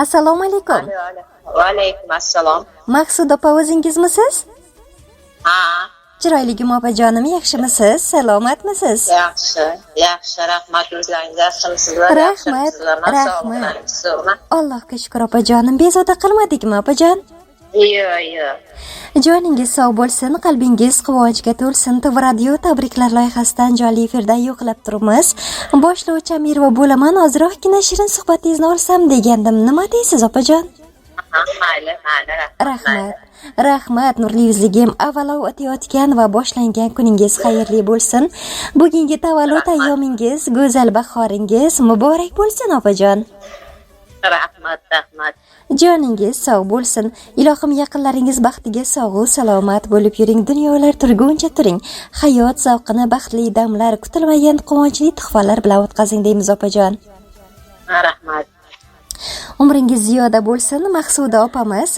Assalomu alaykum. Va alaykum assalom. Maqsud opa o'zingizmisiz? Ha, Chiroyligim opajonim, yaxshimisiz? Salomatmisiz? yaxshi, rahmat. O'zlaringiz yaxshimisizlar? Rahmat, rahmat. Allohga shukr opajonim. Bezovta qilmadikmi opajon? Yo'q. Joningiz sog' bo'lsin, qalbingiz quvonchga to'lsin. TV radio tabriklar loyihasidan jonli efirda yo'qlab turibmiz. Boshlovchi Amirova bo'laman. Ozroqgina shirin suhbatingizni olsam degandim. Nima deysiz opajon? Mayli. Rahmat nurli yuzligim. Avvalo o'tayotgan va boshlangan kuningiz xayrli bo'lsin. Bugungi tavallud ayyomingiz, go'zal bahoringiz muborak bo'lsin opajon. Rahmat. Joningiz sog' bo'lsin. Ilohim yaqinlaringiz baxtiga sog'u salomat bo'lib yuring. Dunyolar turguncha turing. Hayot zavqini baxtli damlar, kutilmagan quvonchli tuhfalar bilan o'tkazing deymiz opajon. Rahmat. Umringiz ziyoda bo'lsin. Maqsuda opamiz